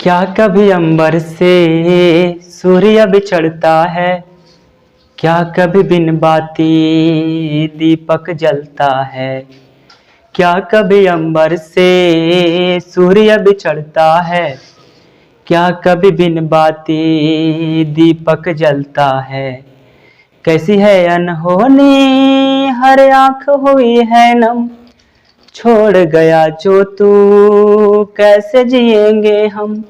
क्या कभी अंबर से सूर्य बिछड़ता है, क्या कभी बिन बाती दीपक जलता है। क्या कभी अंबर से सूर्य बिछड़ता है, क्या कभी बिन बाती दीपक जलता है। कैसी है अनहोनी हर आँख हुई है नम, छोड़ गया जो तू कैसे जिएंगे हम।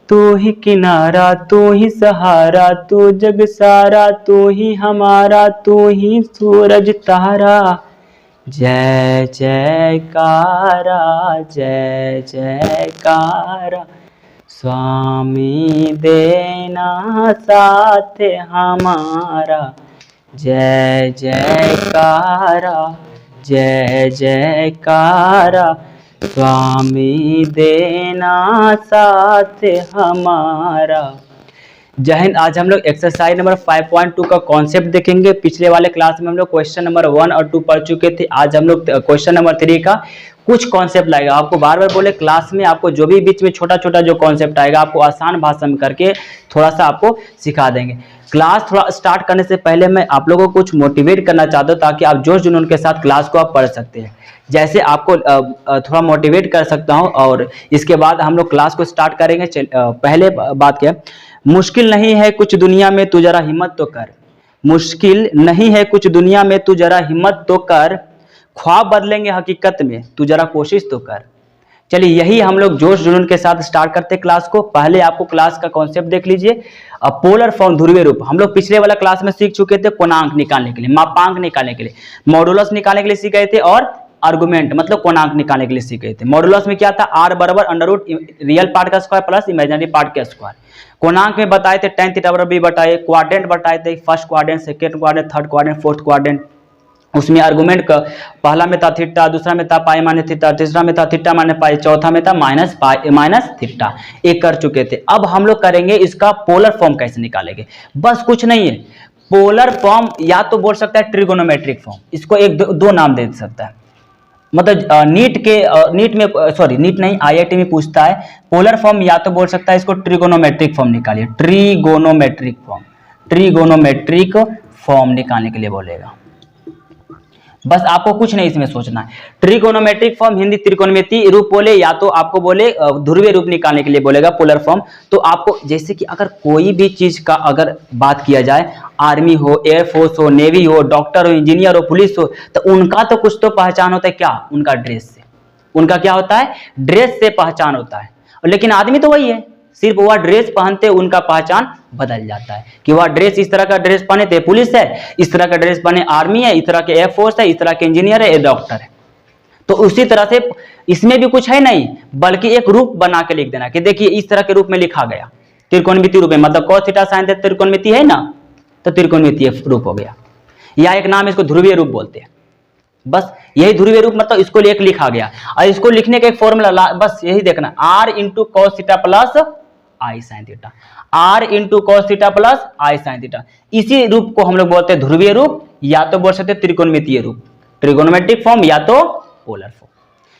तू ही किनारा तू ही सहारा तू जग सारा, तू ही हमारा तू ही सूरज तारा। जय जयकारा जय जयकारा, स्वामी देना साथ हमारा। जय जयकारा जय जयकारा, स्वामी देना साथ हमारा। जय हिंद। आज हम लोग एक्सरसाइज नंबर 5.2 का कॉन्सेप्ट देखेंगे। पिछले वाले क्लास में हम लोग क्वेश्चन नंबर 1 और 2 पढ़ चुके थे। आज हम लोग क्वेश्चन नंबर 3 का कुछ कॉन्सेप्ट लाएगा। आपको बार बार बोले क्लास में आपको जो भी बीच में छोटा छोटा जो कॉन्सेप्ट आएगा आपको आसान भाषा में करके थोड़ा सा आपको सिखा देंगे। क्लास थोड़ा स्टार्ट करने से पहले मैं आप लोगों को कुछ मोटिवेट करना चाहता हूँ ताकि आप जोश जुनून के साथ क्लास को आप पढ़ सकते हैं। जैसे आपको थोड़ा मोटिवेट कर सकता हूँ और इसके बाद हम लोग क्लास को स्टार्ट करेंगे। पहले बात क्या, मुश्किल नहीं है कुछ दुनिया में तू जरा हिम्मत तो कर। मुश्किल नहीं है कुछ दुनिया में तू जरा हिम्मत तो कर, ख्वाब बदलेंगे हकीकत में तू जरा कोशिश तो कर। चलिए यही हम लोग जोश जुनून के साथ स्टार्ट करते हैं क्लास को। पहले आपको क्लास का कॉन्सेप्ट देख लीजिए। पोलर फॉर्म ध्रुवीय रूप हम लोग पिछले वाला क्लास में सीख चुके थे। पूर्णांक निकालने के लिए, मापांक निकालने के लिए, मॉडुलस निकालने के लिए सीख गए थे और आर्गुमेंट मतलब पूर्णांक निकालने के लिए सीख गए थे। मॉडुलस में क्या था, आर बराबर अंडर रूट रियल पार्ट का स्क्वायर प्लस इमेजिनरी पार्ट का स्क्वायर। पूर्णांक में बताए थे tan थीटा बराबर b बताए, क्वाड्रेंट बताए थे first quadrant, second quadrant, third quadrant, fourth quadrant. उसमें आर्गुमेंट का पहला में था थीटा, दूसरा में था पाई माइनस थीटा, तीसरा में था थीटा माइनस पाई, चौथा में था माइनस पाई माइनस थीटा। एक कर चुके थे। अब हम लोग करेंगे इसका पोलर फॉर्म कैसे निकालेंगे। बस कुछ नहीं है, पोलर फॉर्म या तो बोल सकता है ट्रिगोनोमेट्रिक फॉर्म, इसको एक दो नाम दे सकता है। मतलब नीट में सॉरी नीट नहीं आईआईटी में पूछता है पोलर फॉर्म, या तो बोल सकता है इसको ट्रिगोनोमेट्रिक फॉर्म निकालिए। ट्रिगोनोमेट्रिक फॉर्म निकालने के लिए बोलेगा। बस आपको कुछ नहीं इसमें सोचना है। ट्रिगोनोमेट्रिक फॉर्म हिंदी त्रिकोणमिति रूप बोले या तो आपको बोले ध्रुवीय रूप निकालने के लिए बोलेगा पोलर फॉर्म। तो आपको जैसे कि अगर कोई भी चीज का अगर बात किया जाए, आर्मी हो, एयरफोर्स हो, नेवी हो, डॉक्टर हो, इंजीनियर हो, पुलिस हो, तो उनका तो कुछ तो पहचान होता है। क्या? उनका ड्रेस से। उनका क्या होता है? ड्रेस से पहचान होता है। लेकिन आदमी तो वही है, सिर्फ वह ड्रेस पहनते उनका पहचान बदल जाता है कि वह ड्रेस इस तरह का ड्रेस पहने थे पुलिस है, इस तरह का ड्रेस पहने आर्मी है, इस तरह के एयरफोर्स है, इस तरह के इंजीनियर है, डॉक्टर है। तो उसी तरह से इसमें भी कुछ है नहीं, बल्कि एक रूप बना के लिख देना कि देखिए इस तरह के रूप में लिखा गया त्रिकोणमिति रूप में। मतलब cos थीटा sin थीटा त्रिकोणमिति है ना, तो त्रिकोणमितीय रूप हो गया। या एक नाम इसको ध्रुवीय रूप बोलते हैं। बस यही ध्रुवीय रूप मतलब इसको एक लिखा गया। और इसको लिखने का एक फॉर्मूला बस यही देखना, r into cos theta plus i sine theta, r into cos theta plus i sine theta. इसी रूप को हम लोग बोलते हैं ध्रुवीय रूप, या तो बोल सकते हैं त्रिकोणमितीय रूप, ट्रिगोनोमेट्रिक फॉर्म या तो पोलर फॉर्म।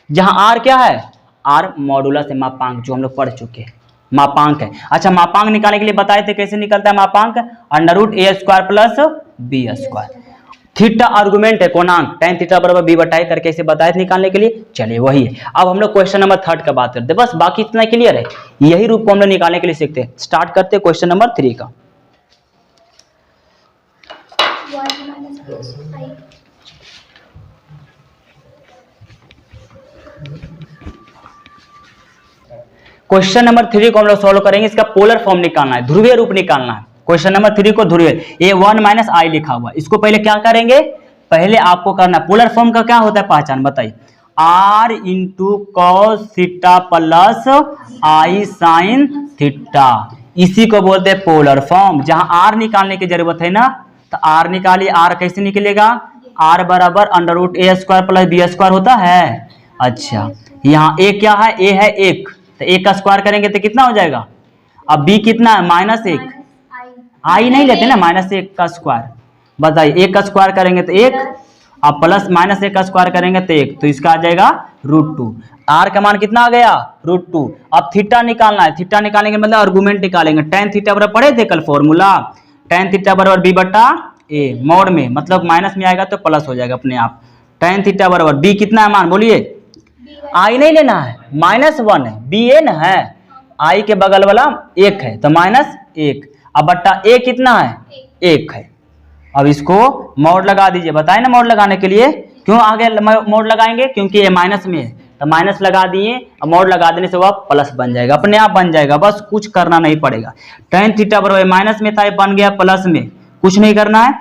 जहां r क्या है, r मॉडुलस है, मापांक, जो हम लोग पढ़ चुके हैं, मापांक है। अच्छा, मापांक निकालने के लिए बताए थे कैसे निकलता है मापांक, under root a square plus b square. Theta argument है, कोणांक, tan थीटा बराबर b बटाई करके इसे बताए थे निकालने के लिए। चलिए वही है। अब हम लोग क्वेश्चन नंबर 3 का बात करते हैं। बस बाकी इतना क्लियर है, यही रूप को हम लोग निकालने के लिए सीखते हैं। स्टार्ट करते हैं क्वेश्चन नंबर 3 का। क्वेश्चन नंबर 3 को हम लोग सॉल्व करेंगे। इसका पोलर फॉर्म निकालना है, ध्रुवीय रूप निकालना है। क्वेश्चन नंबर 3 को ध्रुवीय, ये 1 माइनस आई लिखा हुआ, इसको पहले क्या करेंगे, पहले आपको करना पोलर फॉर्म का क्या होता है पहचान बताइए, r into cos theta plus i sine theta, इसी को बोलते हैं पोलर फॉर्म। जहां r निकालने की जरूरत है ना, तो r निकालिए। r कैसे निकलेगा, r बराबर under root a square plus b square होता है। अच्छा, यहाँ a क्या है, a है 1, तो 1 का स्क्वायर करेंगे तो कितना हो जाएगा। अब b कितना है, -1, आई नहीं लेते ना, -1 का स्क्वायर। बताइए 1 का स्क्वायर करेंगे तो 1, अब प्लस -1 का स्क्वायर करेंगे तो 1, तो इसका आ जाएगा √2। आर का मान कितना आ गया √2। अब थीटा निकालना है, थीटा निकालने के मतलब आर्गुमेंट निकालेंगे। tan थीटा बराबर पढ़े थे कल फॉर्मूला, tan थीटा बराबर b बटा a, मोड में मतलब माइनस में आएगा तो प्लस हो जाएगा अपने आप। tan थीटा बराबर b कितना है मान बोलिए, आई नहीं लेना है, -1 है, b a ना है, आई के बगल वाला 1 है तो -1, अब बट्टा a कितना है 1 है। अब इसको मोड लगा दीजिए, बताए ना मोड लगाने के लिए, क्यों आगे मोड लगाएंगे क्योंकि ये माइनस में है तो माइनस लगा दिए, अब मोड लगा देने से वह प्लस बन जाएगा, अपने आप बन जाएगा, बस कुछ करना नहीं पड़ेगा। tan थीटा बराबर माइनस में था ये बन गया प्लस में, कुछ नहीं करना है,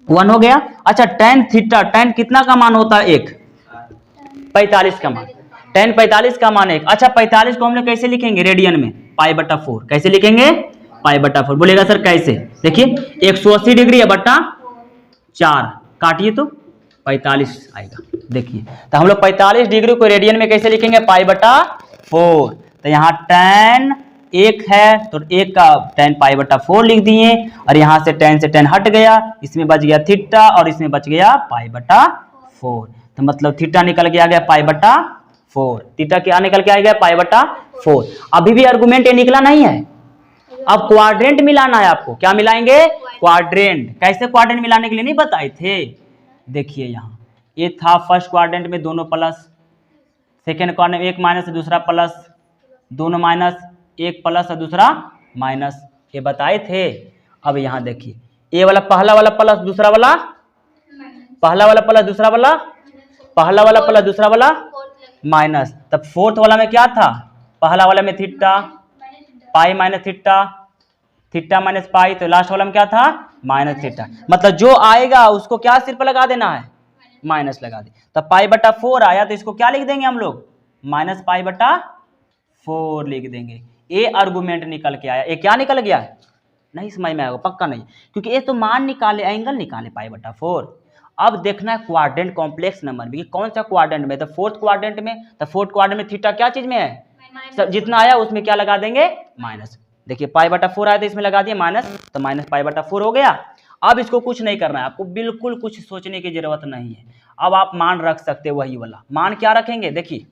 1 हो गया। अच्छा tan थीटा, tan कितना का मान होता है 1, 45 का मान, tan 45 का मान 1। अच्छा 45 को हम लोग कैसे लिखेंगे रेडियन में, π/4, कैसे लिखेंगे π/4, बोलेगा सर कैसे, देखिए 180 डिग्री है बट्टा 4, काटिए तो 45 आएगा। देखिए तो हम लोग 45 डिग्री को रेडियन में कैसे लिखेंगे π/4, तो यहाँ tan 1 है तो 1 का tan π/4 लिख दिए, और यहाँ से tan हट गया, इसमें बच गया थीटा और इसमें बच गया π/4, तो मतलब थीटा निकल के आ गया π/4, थीटा क्या निकल के आ गया π/4। अभी भी आर्गुमेंट ये निकला नहीं है, अब क्वाड्रेंट मिलाना है आपको, क्या मिलाएंगे क्वाड्रेंट। कैसे क्वाड्रेंट मिलाने के लिए नहीं बताए थे, देखिए यहाँ ये था फर्स्ट क्वाड्रेंट में दोनों प्लस, सेकेंड क्वाड्रेंट में एक माइनस दूसरा प्लस, दोनों माइनस, एक प्लस और दूसरा माइनस, ये बताए थे। अब यहाँ देखिए ये वाला पहला वाला प्लस दूसरा वाला, पहला वाला प्लस दूसरा वाला, पहला वाला प्लस दूसरा वाला माइनस, तब फोर्थ वाला में क्या था, पहला वाला में theta pi minus theta, theta minus pi, तो लास्ट वाला में क्या था माइनस थीटा, मतलब जो आएगा उसको क्या सिर पर लगा देना है माइनस लगा दे, तब π/4 आया तो इसको क्या लिख देंगे हम लोग -π/4 लिख देंगे। ये आर्गुमेंट निकल के आया, ये क्या निकल गया है नहीं समझ में आएगा पक्का नहीं, क्योंकि ये तो मान निकाले, एंगल निकाले π/4। अब देखना है क्वाड्रेंट कॉम्प्लेक्स नंबर में कौन सा क्वाड्रेंट में, तो फोर्थ क्वाड्रेंट में, तो फोर्थ क्वाड्रेंट में थीटा क्या चीज में है, सब जितना आया उसमें क्या लगा देंगे माइनस। देखिए π/4 आया तो इसमें लगा दिया माइनस, तो -π/4 हो गया। अब इसको कुछ नहीं करना है आपको, बिल्कुल कुछ सोचने की जरूरत नहीं है। अब आप मान रख सकते हो वही वाला मान, क्या रखेंगे देखिए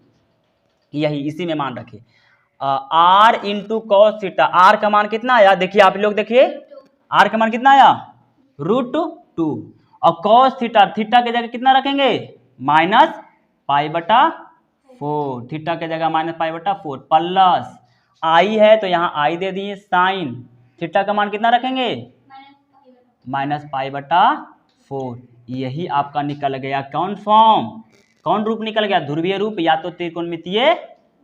यही इसी में मान रखिए, r into cos theta, r का मान कितना आया देखिए आप लोग, देखिए r का मान कितना आया √2, और कॉस थीटा, थीटा के जगह कितना रखेंगे -π/4, थीटा के जगह -π/4 प्लस आई है तो यहाँ आई दे दिए, साइन थीटा का मान कितना रखेंगे -π/4। यही आपका निकल गया कौन फॉर्म, कौन रूप निकल गया, ध्रुवीय रूप या तो त्रिकोणमितीय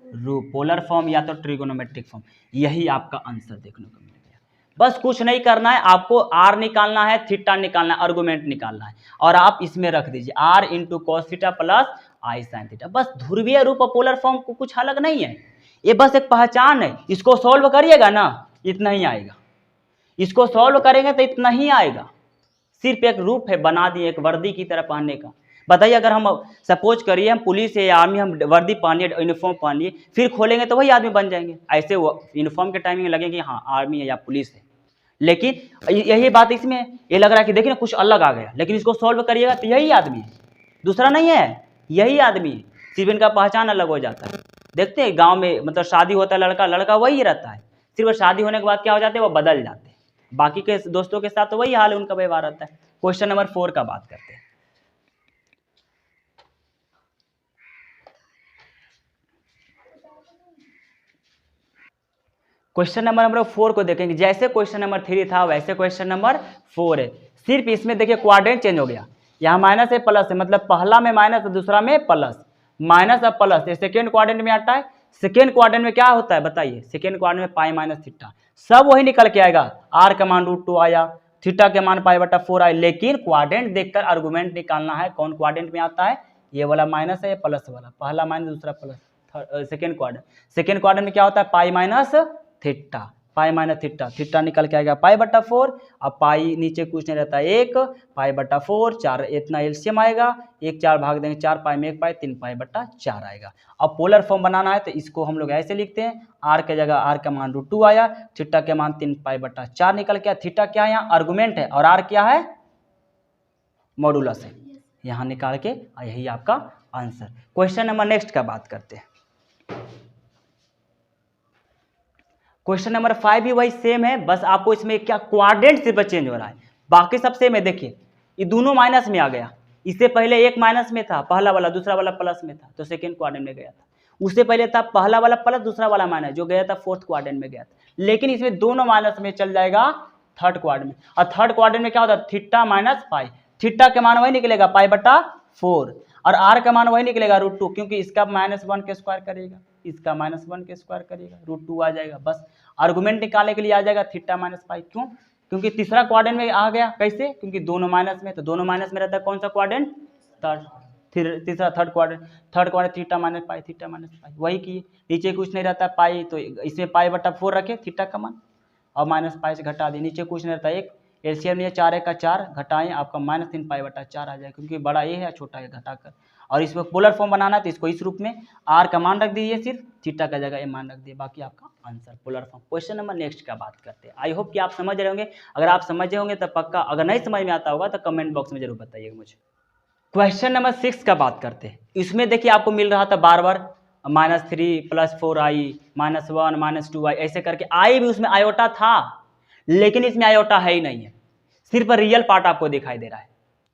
रूप, पोलर फॉर्म या तो ट्रिगोनोमेट्रिक फॉर्म, यही आपका आंसर देखने को मिल गया। बस कुछ नहीं करना है आपको, आर निकालना है, थीटा निकालना है, आर्गुमेंट निकालना है, और आप इसमें रख दीजिए r into cos theta plus i sine theta. बस ध्रुवीय रूप और पोलर फॉर्म को कुछ अलग नहीं है, ये बस एक पहचान है। इसको सॉल्व करिएगा ना इतना ही आएगा, इसको सॉल्व करेंगे तो इतना ही आएगा, सिर्फ एक रूप है बना दिए एक वर्दी की तरह पहनने का। बताइए अगर हम सपोज करिए हम पुलिस है या आर्मी, हम वर्दी पहनिए यूनिफॉर्म पहनिए, फिर खोलेंगे तो वही आदमी बन जाएंगे, ऐसे यूनिफॉर्म के टाइमिंग लगेगा कि हाँ आर्मी है या पुलिस है। लेकिन यही बात इसमें ये लग रहा है कि देखिए ना कुछ अलग आ गया, लेकिन इसको सॉल्व करिएगा तो यही आदमी है, दूसरा नहीं है, यही आदमी है, सिर्फ इनका पहचान अलग हो जाता है। देखते हैं गाँव में मतलब शादी होता है लड़का, लड़का वही रहता है, सिर्फ शादी होने के बाद क्या हो जाते हैं वो बदल जाते हैं, बाकी के दोस्तों के साथ तो वही हाल है, उनका व्यवहार रहता है। क्वेश्चन नंबर 4 का बात करते हैं। क्वेश्चन नंबर 4 को देखेंगे, जैसे क्वेश्चन नंबर 3 था वैसे क्वेश्चन नंबर 4 है, सिर्फ इसमें देखिए क्वाड्रेंट चेंज हो गया, यहाँ माइनस है प्लस है, मतलब पहला में माइनस और दूसरा में प्लस, माइनस और प्लस, ये सेकेंड क्वाड्रेंट में आता है। सेकेंड क्वाड्रेंट में क्या होता है बताइए, सेकेंड क्वाड्रेंट में पाई माइनस थीटा, सब वही निकल के आएगा, r का मान √2 आया, थीटा के मान π/4 आया, लेकिन क्वाड्रेंट देखकर आर्गुमेंट निकालना है, कौन क्वाड्रेंट में आता है, ये वाला माइनस है, ये प्लस वाला, पहला माइनस दूसरा प्लस। सेकेंड क्वाड्रेंट में क्या होता है pi minus theta, pi minus theta, theta निकल के आएगा π/4, अब पाई नीचे कुछ नहीं रहता है 1, π/4 4, इतना एलसीएम आएगा, 1 4 भाग देंगे, 4 पाई में 1 पाई, 3 π/4 आएगा। अब पोलर फॉर्म बनाना है तो इसको हम लोग ऐसे लिखते हैं, r के जगह r का मान √2 आया, थीटा के मान 3 π/4 निकल के, थीटा क्या है यहाँ आर्गुमेंट है और r क्या है मॉडुलस है, यहाँ निकाल के यही आपका आंसर। क्वेश्चन नंबर नेक्स्ट का बात करते हैं। क्वेश्चन नंबर 5 भी वही सेम है, बस आपको इसमें क्या क्वाड्रेंट सिर्फ चेंज हो रहा है, बाकी सब सेम है। देखिए ये दोनों माइनस में आ गया, इससे पहले एक माइनस में था पहला वाला, दूसरा वाला प्लस में था तो सेकेंड क्वाड्रेंट में गया था। उससे पहले था पहला वाला प्लस, दूसरा वाला माइनस, जो गया था फोर्थ क्वाड्रेंट में गया था। लेकिन इसमें दोनों माइनस में चल जाएगा थर्ड क्वाड्रेंट में, और थर्ड क्वाड्रेंट में क्या होता है, थीटा माइनस पाई। थीटा का मान वही निकलेगा पाई बटा 4, और आर का मान वही निकलेगा √2, क्योंकि इसका -1 के स्क्वायर करेगा, इसका -1 के स्क्वायर करेगा, √2 आ जाएगा। बस आर्गुमेंट निकालने के लिए आ जाएगा थीटा माइनस पाई। क्यों? क्योंकि तीसरा क्वाड्रेंट में आ गया। कैसे? क्योंकि दोनों माइनस में, तो दोनों माइनस में रहता है कौन सा क्वाड्रेंट, थर्ड। तीसरा third quadrant theta minus pi, theta minus pi वही की। नीचे कुछ नहीं रहता पाई, तो इसमें पाई बटा 4 रखे थीटा का मान, और माइनस पाई से घटा दिए, नीचे कुछ नहीं रहता। एक एलसीएम में 4 1 का 4 घटाएं, आपका -3 पाई बटा 4 आ जाए, क्योंकि बड़ा ये है छोटा है घटाकर। और इसमें पोलर फॉर्म बनाना है तो इसको इस रूप में आर का मान रख दीजिए, सिर्फ थीटा का जगह ये मान रख दिए, बाकी आपका answer polar form. Question number next का बात करते हैं। आई होप कि आप समझ रहे होंगे। अगर आप समझे होंगे तो पक्का, अगर नहीं समझ में आता होगा तो कमेंट बॉक्स में जरूर बताइएगा मुझे। क्वेश्चन नंबर 6 का बात करते हैं। इसमें देखिए आपको मिल रहा था बार बार -3 + 4i -1 -2i, ऐसे करके आई भी उसमें आयोटा था, लेकिन इसमें आयोटा है ही नहीं है, सिर्फ रियल पार्ट आपको दिखाई दे रहा है।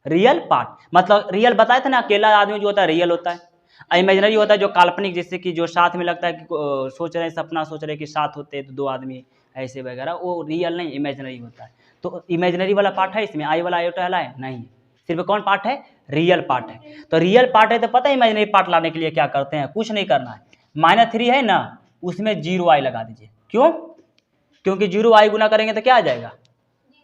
रियल पार्ट मतलब रियल बताए थे ना, अकेला आदमी जो होता है रियल होता है, इमेजिनरी होता है जो काल्पनिक, जैसे कि जो साथ में लगता है कि सोच रहे सपना सोच रहे कि साथ होते तो 2 आदमी ऐसे वगैरह, वो रियल नहीं इमेजिनरी होता है। तो इमेजिनरी वाला पार्ट है इसमें, आई वाला आयोटा है नहीं, सिर्फ कौन पार्ट है, रियल पार्ट है। तो रियल पार्ट है तो पता है इमेजिनरी पार्ट लाने के लिए क्या करते हैं, कुछ नहीं करना है। -3 है ना, उसमें 0i लगा दीजिए। क्यों? क्योंकि 0i गुना करेंगे तो क्या आ जाएगा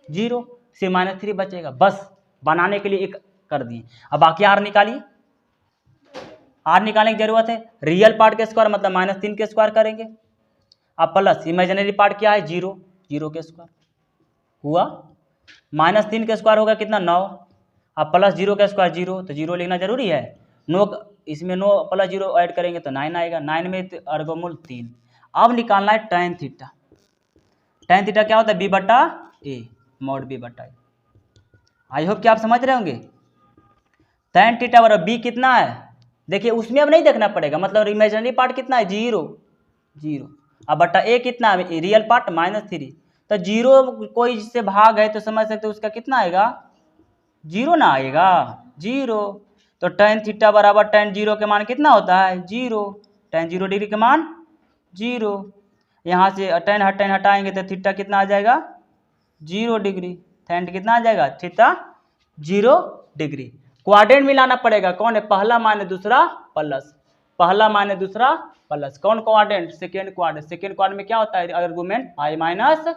0, सिर्फ -3 बचेगा, बस बनाने के लिए एक कर दिए। अब बाकी आर निकालिए, आर निकालने की जरूरत है। रियल पार्ट के स्क्वायर मतलब -3 के स्क्वायर करेंगे, अब प्लस इमेजिनरी पार्ट क्या है 0, 0 के स्क्वायर हुआ, -3 के स्क्वायर होगा कितना 9, अब प्लस 0 का स्क्वायर 0, तो 0 लिखना जरूरी है। 9 इसमें 9 + 0 ऐड करेंगे तो 9 आएगा, 9 में वर्गमूल 3। अब निकालना है tan थीटा। tan थीटा क्या होता है b/a mod b/a। I hope कि आप समझ रहे होंगे। tan थीटा बराबर b कितना है, देखिए उसमें अब नहीं देखना पड़ेगा, मतलब इमेजिनरी पार्ट कितना है 0, 0, अब बटा a कितना है रियल पार्ट -3, तो 0 कोई जिससे भाग है तो समझ सकते हो उसका कितना आएगा 0 ना आएगा 0। तो tan थीटा बराबर tan 0 के मान कितना होता है 0, tan 0 डिग्री के मान 0। यहाँ से tan हटाएंगे तो थीटा कितना आ जाएगा 0 डिग्री, tan कितना आ जाएगा थीटा 0 डिग्री। क्वाड्रेंट मिलाना पड़ेगा, कौन है पहला माइनस दूसरा प्लस, पहला माइनस दूसरा प्लस, कौन quadrant second quadrant. Second quadrant में क्या होता है आर्गुमेंट पाई माइनस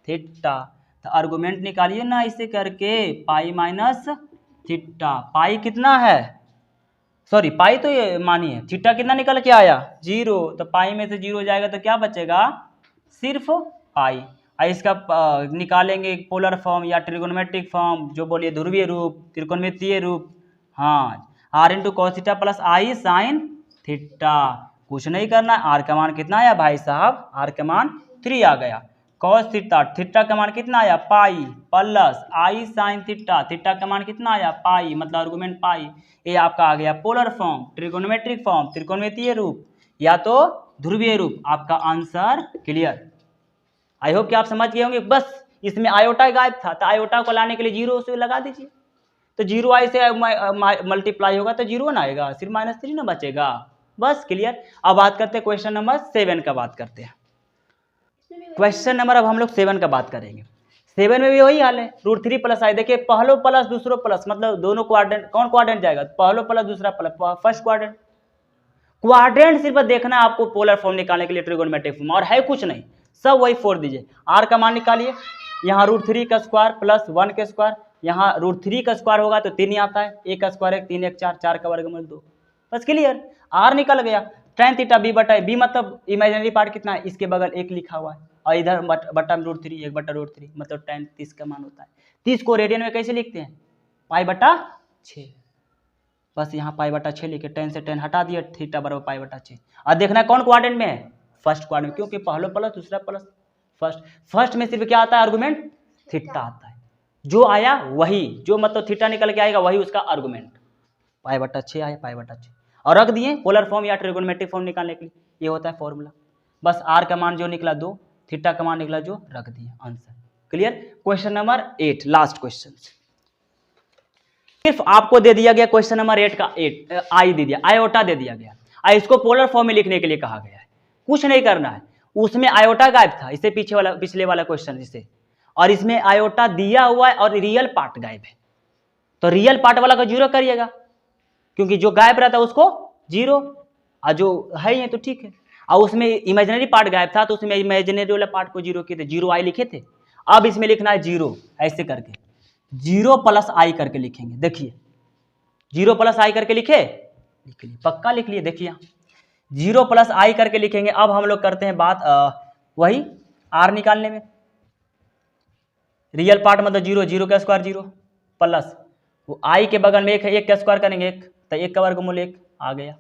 थीटा, तो आर्गुमेंट निकालिए ना इसे करके पाई माइनस थीटा। पाई कितना है, सॉरी पाई तो ये मानिए, थीटा कितना निकल के आया 0, तो पाई में से 0 जाएगा तो क्या बचेगा सिर्फ पाई। इसका निकालेंगे पोलर फॉर्म या ट्रिगोनोमेट्रिक फॉर्म, जो बोलिए ध्रुवीय रूप, त्रिकोणमितीय रूप, हाँ r × cos theta + i sin theta. कुछ नहीं करना, r का मान कितना आया भाई साहब, r का मान 3 आ गया, cos थीटा, थीटा का मान कितना आया pi plus i sin theta, theta का मान कितना आया पाई, मतलब आर्गुमेंट पाई। ये आपका आ गया पोलर फॉर्म, ट्रिगोनोमेट्रिक फॉर्म, त्रिकोणमितीय रूप या तो ध्रुवीय रूप। आपका आंसर क्लियर। आई होप कि आप समझ गए होंगे। बस इसमें आयोटा गायब था, तो आयोटा को लाने के लिए 0 से लगा दीजिए, तो 0i से मल्टीप्लाई होगा तो 0 ना आएगा, सिर्फ -3 ना बचेगा, बस क्लियर। अब बात करते हैं क्वेश्चन नंबर 7 का बात करते हैं। क्वेश्चन नंबर अब हम लोग 7 का बात करेंगे। 7 में भी वही हाल है, √3 + i। देखिए पहलो प्लस दूसरो प्लस, मतलब दोनों क्वाड्रेंट, कौन क्वाड्रेंट जाएगा पहलो प्लस दूसरा प्लस, फर्स्ट क्वाड्रेंट। क्वाड्रेंट सिर्फ देखना है आपको पोलर फॉर्म निकालने के लिए ट्रिगोनोमेट्रिक फॉर्म, और है कुछ नहीं, सब वही फोड़ दीजिए। r का मान निकालिए, यहाँ √3 का स्क्वायर प्लस 1 के स्क्वायर, यहाँ √3 का स्क्वायर होगा तो 3 ही आता है, 1 का स्क्वायर 1, 3 1 4, 4 का वर्गमूल 2, बस क्लियर। r निकल गया। tan थीटा b/b मतलब इमेजिनरी पार्ट कितना है, इसके बगल 1 लिखा हुआ है, और इधर बटा में √3, 1/√3 मतलब tan 30 का मान होता है। 30 को रेडियन में कैसे लिखते हैं π/6, बस यहाँ π/6 लिखे, tan से tan हटा दिया, थीटा बराबर π/6। और देखना कौन क्वाड्रेंट में है, फर्स्ट क्वाड्रेंट, क्योंकि पहला प्लस दूसरा प्लस फर्स्ट में सिर्फ क्या आता है आर्गुमेंट थीटा आता है, जो आया वही, जो मतलब थीटा निकल के आएगा वही उसका आर्गुमेंट, π/6 आया, π/6। और रख दिए पोलर फॉर्म या ट्रिगोनोमेट्रिक फॉर्म निकालने के लिए, ये होता है फॉर्मूला। बस आर का मान जो निकला 2, थीटा का मान निकला जो, रख दिए answer. Clear. Question number 8 last question, सिर्फ आपको दे दिया गया क्वेश्चन नंबर 8 का 8 आई दे दिया, आयोटा दे दिया गया, इसको पोलर फॉर्म में लिखने के लिए कहा गया है, कुछ नहीं करना है। उसमें आयोटा गायब था, इससे पीछे वाला पिछले वाला क्वेश्चन जिसे, और इसमें आयोटा दिया हुआ है और रियल पार्ट गायब है, तो रियल पार्ट वाला को जीरो करिएगा, क्योंकि जो गायब रहता है उसको जीरो, और जो है ये तो ठीक है। और उसमें इमेजिनरी पार्ट गायब था तो उसमें इमेजिनरी वाला पार्ट को जीरो किए थे, जीरो आई लिखे थे। अब इसमें लिखना है जीरो, ऐसे करके 0 + i करके लिखेंगे। देखिए 0 + i करके लिखे, लिख लिए, पक्का लिख लिए। देखिए 0 + i करके लिखेंगे। अब हम लोग करते हैं बात वही r निकालने में। रियल पार्ट मतलब 0, 0 का स्क्वायर 0 प्लस वो i के बगल में 1 है, 1 का स्क्वायर करेंगे 1, तो 1 का वर्गमूल 1 आ गया।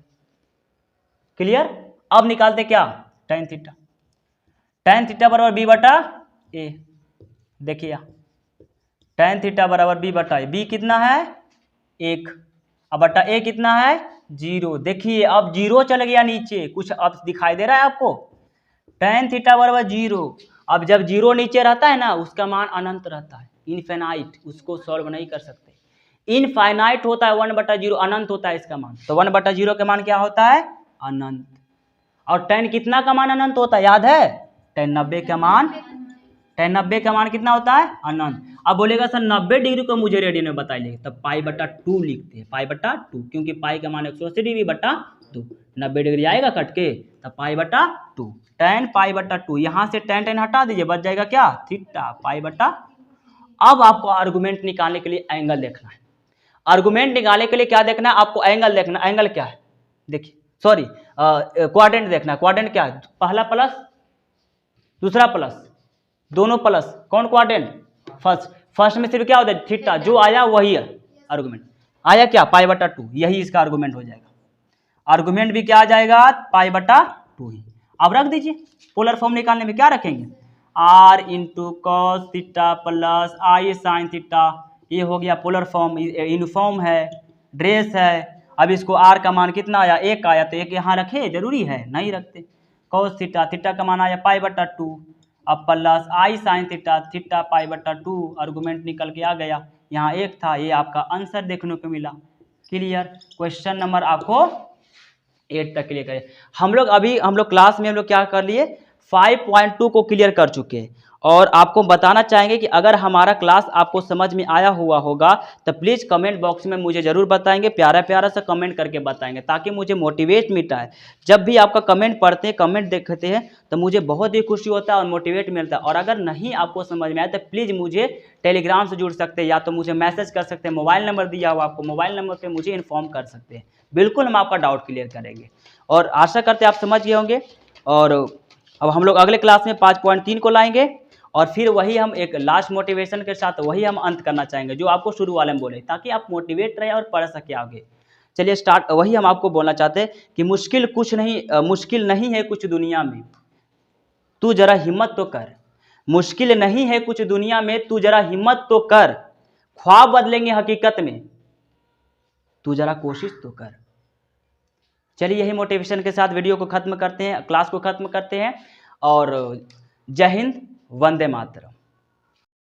क्लियर। अब निकालते क्या, tan थीटा, tan थीटा बराबर b/a। देखिए tan थीटा बराबर b/a, b कितना है 1, अब बटा a कितना है 0। देखिए अब 0 चल गया नीचे, कुछ अब दिखाई दे रहा है आपको, tan थीटा बराबर 0। अब जब 0 नीचे रहता है ना, उसका मान अनंत रहता है, इनफाइनाइट, उसको सॉल्व नहीं कर सकते। इनफाइनाइट होता है 1/0, अनंत होता है इसका मान, तो 1/0 का मान क्या होता है अनंत। और tan कितना का मान अनंत होता है याद है, tan 90 का मान, tan 90 का मान कितना होता है अनंत। अब बोलेगा सर 90 डिग्री को मुझे रेडियन में बताइए, तब π/2 लिखते हैं, π/2, क्योंकि पाई का मान 180 डिग्री बटा 2, 90 डिग्री आएगा कट के, तब π/2, tan π/2। यहाँ से tan हटा दीजिए, बच जाएगा क्या थीटा π/। अब आपको आर्गुमेंट निकालने के लिए एंगल देखना है। आर्गुमेंट निकालने के लिए क्या देखना है आपको, एंगल देखना। एंगल क्या है देखिए, सॉरी क्वाड्रेंट देखना है। क्वाड्रेंट क्या है, पहला प्लस दूसरा प्लस, दोनों प्लस, कौन क्वाड्रेंट फर्स्ट। फर्स्ट में सिर्फ क्या होता है थीटा, जो आया वही है आर्गुमेंट, आया क्या π/2, यही इसका आर्गुमेंट हो जाएगा। आर्गुमेंट भी क्या आ जाएगा π/2 ही। अब रख दीजिए, पोलर फॉर्म निकालने में क्या रखेंगे, r × cos theta plus i sin theta, ये हो गया पोलर फॉर्म। यूनिफॉर्म है, ड्रेस है। अब इसको r का मान कितना आया 1 आया, तो 1 यहाँ रखे, जरूरी है नहीं रखते। cos थीटा, थीटा का मान आया π/2, अब plus i sin theta, theta π/2, argument निकल के आ गया। यहाँ 1 था, ये आपका आंसर देखने को मिला। क्लियर। क्वेश्चन नंबर आपको 8 तक क्लियर करें। हम लोग क्लास में हम लोग क्या कर लिए, 5.2 को क्लियर कर चुके हैं। और आपको बताना चाहेंगे कि अगर हमारा क्लास आपको समझ में आया हुआ होगा तो प्लीज़ कमेंट बॉक्स में मुझे ज़रूर बताएंगे, प्यारा प्यारा सा कमेंट करके बताएंगे, ताकि मुझे मोटिवेट मिलता है। जब भी आपका कमेंट पढ़ते हैं, कमेंट देखते हैं, तो मुझे बहुत ही खुशी होता है और मोटिवेट मिलता है। और अगर नहीं आपको समझ में आया तो प्लीज़ मुझे टेलीग्राम से जुड़ सकते हैं, या तो मुझे मैसेज कर सकते हैं, मोबाइल नंबर दिया हुआ आपको, मोबाइल नंबर पर मुझे इन्फॉर्म कर सकते हैं। बिल्कुल हम आपका डाउट क्लियर करेंगे। और आशा करते हैं आप समझ गए होंगे। और अब हम लोग अगले क्लास में 5.3 को लाएंगे, और फिर वही हम एक लास्ट मोटिवेशन के साथ वही हम अंत करना चाहेंगे, जो आपको शुरू वाले में बोले, ताकि आप मोटिवेट रहे और पढ़ सके आगे। चलिए स्टार्ट। वही हम आपको बोलना चाहते हैं कि मुश्किल नहीं है कुछ दुनिया में, तू जरा हिम्मत तो कर। मुश्किल नहीं है कुछ दुनिया में, तू जरा हिम्मत तो कर। ख्वाब बदलेंगे हकीकत में, तू जरा कोशिश तो कर। चलिए यही मोटिवेशन के साथ वीडियो को खत्म करते हैं, क्लास को खत्म करते हैं। और जय हिंद, वंदे मातरम।